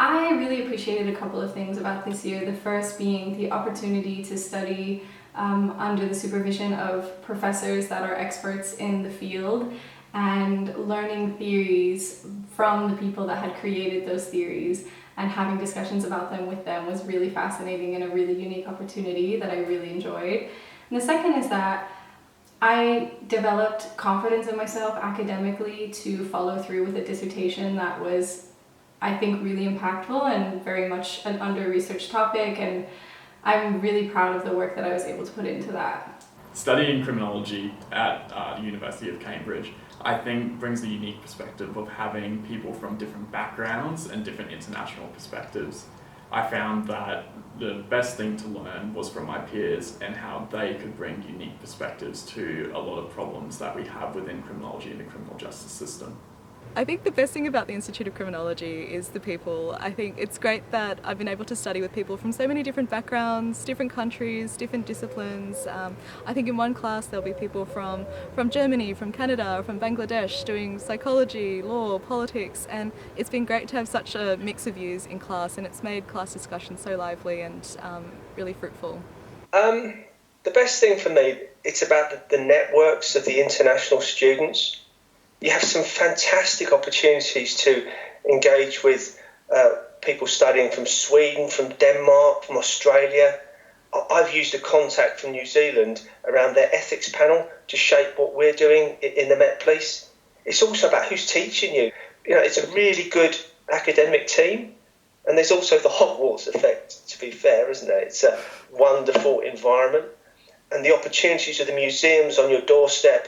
I really appreciated a couple of things about this year. The first being the opportunity to study under the supervision of professors that are experts in the field and learning theories from the people that had created those theories and having discussions about them with them was really fascinating and a really unique opportunity that I really enjoyed. And the second is that I developed confidence in myself academically to follow through with a dissertation that was, I think, really impactful and very much an under-researched topic, and I'm really proud of the work that I was able to put into that. Studying criminology at the University of Cambridge, I think, brings the unique perspective of having people from different backgrounds and different international perspectives. I found that the best thing to learn was from my peers and how they could bring unique perspectives to a lot of problems that we have within criminology and the criminal justice system. I think the best thing about the Institute of Criminology is the people. I think it's great that I've been able to study with people from so many different backgrounds, different countries, different disciplines. I think in one class there'll be people from Germany, from Canada, from Bangladesh doing psychology, law, politics, and it's been great to have such a mix of views in class, and it's made class discussion so lively and really fruitful. The best thing for me, it's about the networks of the international students. You have some fantastic opportunities to engage with people studying from Sweden, from Denmark, from Australia. I've used a contact from New Zealand around their ethics panel to shape what we're doing in the Met Police. It's also about who's teaching you. You know, it's a really good academic team, and there's also the Hogwarts effect, to be fair, isn't it? It's a wonderful environment, and the opportunities of the museums on your doorstep.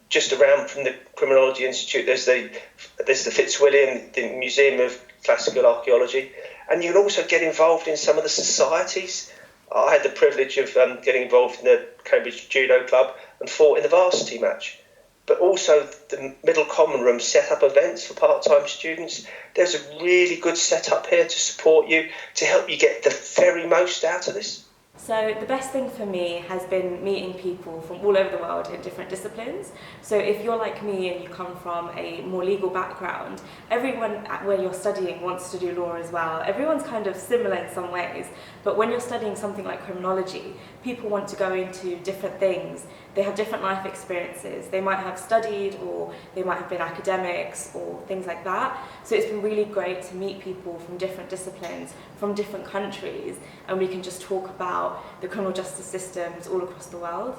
Just around from the Criminology Institute, there's the Fitzwilliam, the Museum of Classical Archaeology, and you can also get involved in some of the societies. I had the privilege of getting involved in the Cambridge Judo Club and fought in the varsity match. But also the Middle Common Room set up events for part-time students. There's a really good setup here to support you, to help you get the very most out of this. So the best thing for me has been meeting people from all over the world in different disciplines. So if you're like me and you come from a more legal background, everyone where you're studying wants to do law as well. Everyone's kind of similar in some ways, but when you're studying something like criminology, people want to go into different things. They have different life experiences. They might have studied, or they might have been academics or things like that. So it's been really great to meet people from different disciplines, from different countries, and we can just talk about the criminal justice systems all across the world.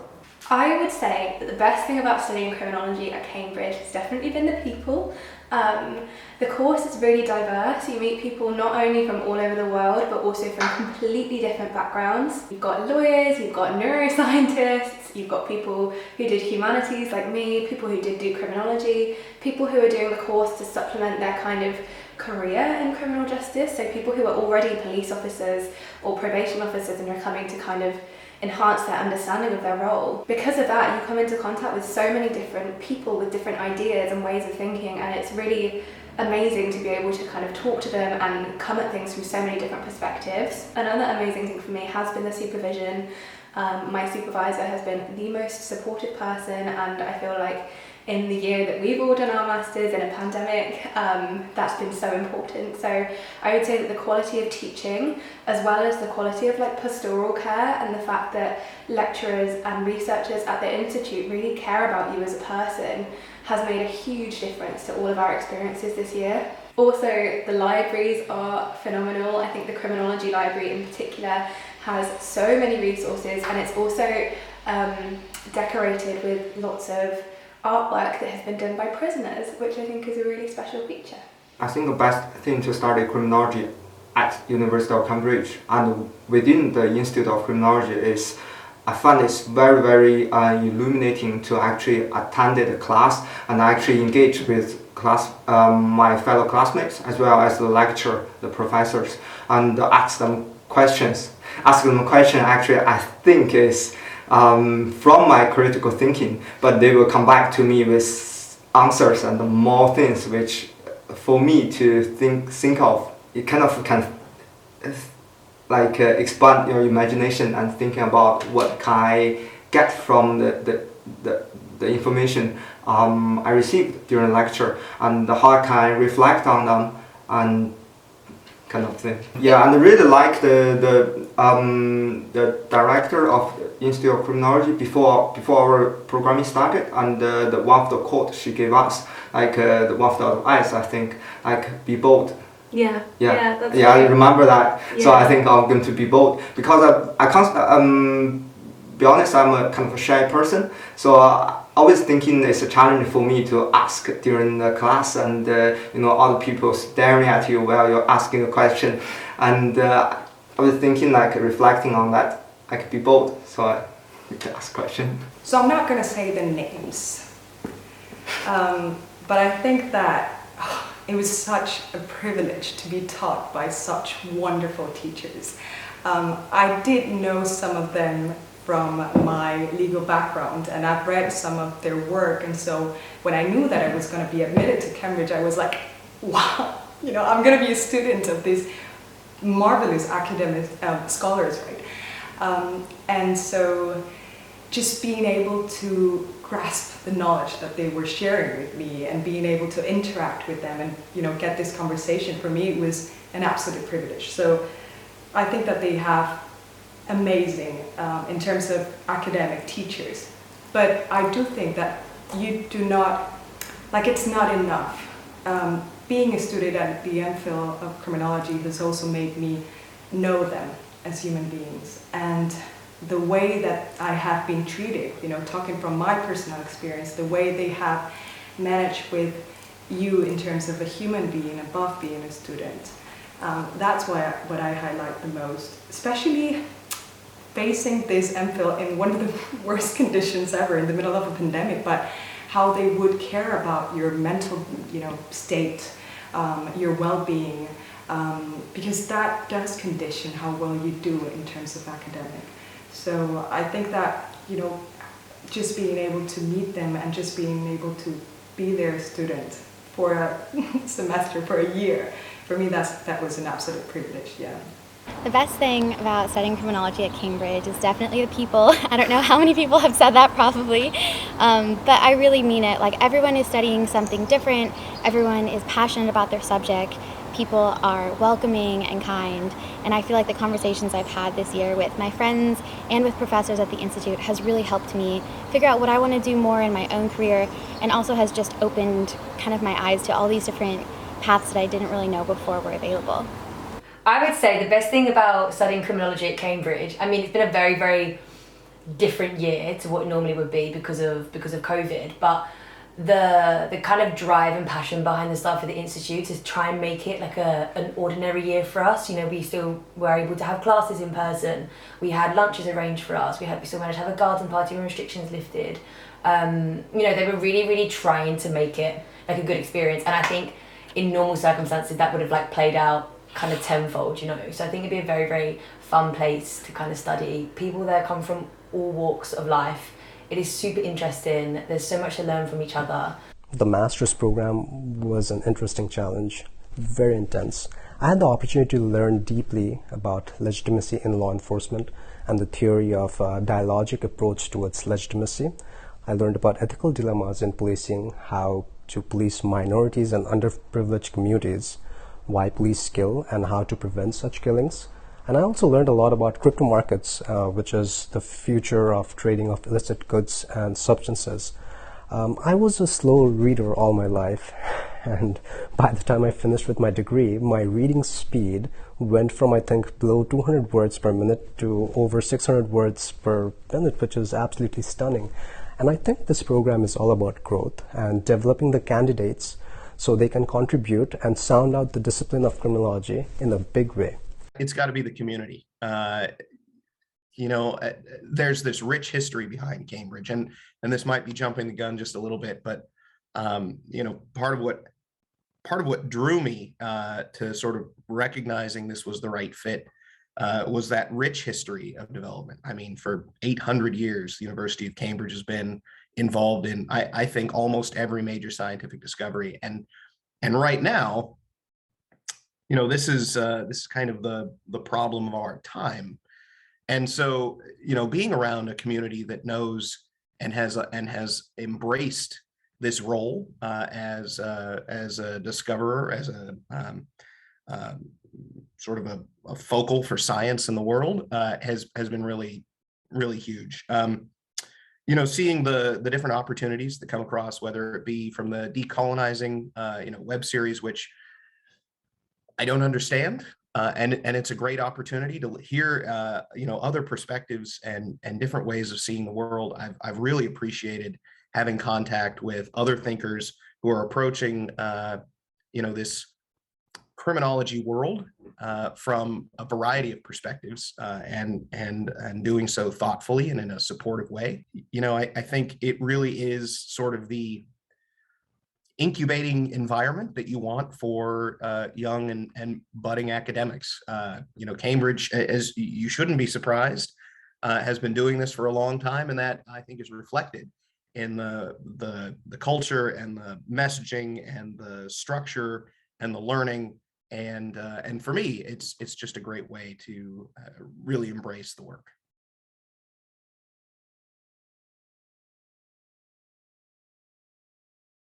I would say that the best thing about studying criminology at Cambridge has definitely been the people. The course is really diverse. You meet people not only from all over the world, but also from completely different backgrounds. You've got lawyers, you've got neuroscientists, you've got people who did humanities like me, people who did do criminology, people who are doing the course to supplement their kind of career in criminal justice, so people who are already police officers or probation officers and are coming to kind of enhance their understanding of their role. Because of that, you come into contact with so many different people with different ideas and ways of thinking, and it's really amazing to be able to kind of talk to them and come at things from so many different perspectives. Another amazing thing for me has been the supervision. My supervisor has been the most supportive person, and I feel like in the year that we've all done our masters in a pandemic, that's been so important. So I would say that the quality of teaching, as well as the quality of like pastoral care, and the fact that lecturers and researchers at the Institute really care about you as a person, has made a huge difference to all of our experiences this year. Also, the libraries are phenomenal. I think the Criminology Library in particular has so many resources, and it's also decorated with lots of artwork that has been done by prisoners, which I think is a really special feature. I think the best thing to study criminology at University of Cambridge and within the Institute of Criminology is I find it's very, very illuminating to actually attend the class and actually engage with my fellow classmates as well as the lecturer, the professors, and ask them questions. Asking them a question actually I think is from my critical thinking, but they will come back to me with answers and more things which for me to think of. It kind of can expand your imagination and thinking about what can I get from the information I received during the lecture, and how can I reflect on them and kind of thing. Yeah, and I really like the director of the Institute of Criminology before our programming started, and the one of the quotes she gave us, like the one of the advice, I think, like be bold. Yeah, that's I right. remember that. Yeah. So I think I'm going to be bold because I can't. Be honest, I'm a kind of a shy person, so always thinking it's a challenge for me to ask during the class, and other people staring at you while you're asking a question, and I was thinking, like, reflecting on that, I could be bold, so I need to ask a question. So I'm not going to say the names, but I think that it was such a privilege to be taught by such wonderful teachers. I did know some of them from my legal background, and I've read some of their work, and so when I knew that I was going to be admitted to Cambridge, I was like, wow, I'm going to be a student of these marvelous academic scholars, right? And so just being able to grasp the knowledge that they were sharing with me and being able to interact with them and get this conversation, for me, was an absolute privilege. So I think that they have amazing in terms of academic teachers, but I do think that you do not, like, it's not enough. Being a student at the MPhil of Criminology has also made me know them as human beings, and the way that I have been treated, talking from my personal experience, the way they have managed with you in terms of a human being above being a student. That's what I highlight the most, especially facing this MPhil in one of the worst conditions ever, in the middle of a pandemic, but how they would care about your mental, state, your well-being, because that does condition how well you do in terms of academic. So I think that, just being able to meet them and just being able to be their student for a semester, for a year, for me, that was an absolute privilege, yeah. The best thing about studying criminology at Cambridge is definitely the people. I don't know how many people have said that, probably, but I really mean it. Like, everyone is studying something different, everyone is passionate about their subject, people are welcoming and kind, and I feel like the conversations I've had this year with my friends and with professors at the Institute has really helped me figure out what I want to do more in my own career, and also has just opened kind of my eyes to all these different paths that I didn't really know before were available. I would say the best thing about studying criminology at Cambridge, I mean, it's been a very, very different year to what it normally would be because of COVID, but the kind of drive and passion behind the staff of the Institute is try and make it like an ordinary year for us. We still were able to have classes in person, we had lunches arranged for us, we still managed to have a garden party when restrictions lifted. They were really, really trying to make it like a good experience, and I think in normal circumstances that would have played out kind of tenfold, So I think it'd be a very, very fun place to kind of study. People there come from all walks of life. It is super interesting. There's so much to learn from each other. The master's program was an interesting challenge, very intense. I had the opportunity to learn deeply about legitimacy in law enforcement and the theory of a dialogic approach towards legitimacy. I learned about ethical dilemmas in policing, how to police minorities and underprivileged communities, why police kill and how to prevent such killings. And I also learned a lot about crypto markets, which is the future of trading of illicit goods and substances. I was a slow reader all my life, and by the time I finished with my degree, my reading speed went from, I think, below 200 words per minute to over 600 words per minute, which is absolutely stunning. And I think this program is all about growth and developing the candidates so they can contribute and sound out the discipline of criminology in a big way. It's got to be the community. There's this rich history behind Cambridge, and this might be jumping the gun just a little bit, but part of what drew me to sort of recognizing this was the right fit was that rich history of development. I mean, for 800 years, the University of Cambridge has been involved in, I think, almost every major scientific discovery, and right now, this is kind of the problem of our time. And so, being around a community that knows and has embraced this role as a discoverer, as a sort of a focal for science in the world has been really, really huge. Seeing the different opportunities that come across, whether it be from the decolonizing, web series, which I don't understand, and it's a great opportunity to hear, other perspectives and different ways of seeing the world. I've really appreciated having contact with other thinkers who are approaching, this criminology world from a variety of perspectives, and doing so thoughtfully and in a supportive way. I think it really is sort of the incubating environment that you want for young and budding academics. Cambridge, as you shouldn't be surprised, has been doing this for a long time, and that I think is reflected in the culture and the messaging and the structure and the learning. And for me, it's just a great way to really embrace the work.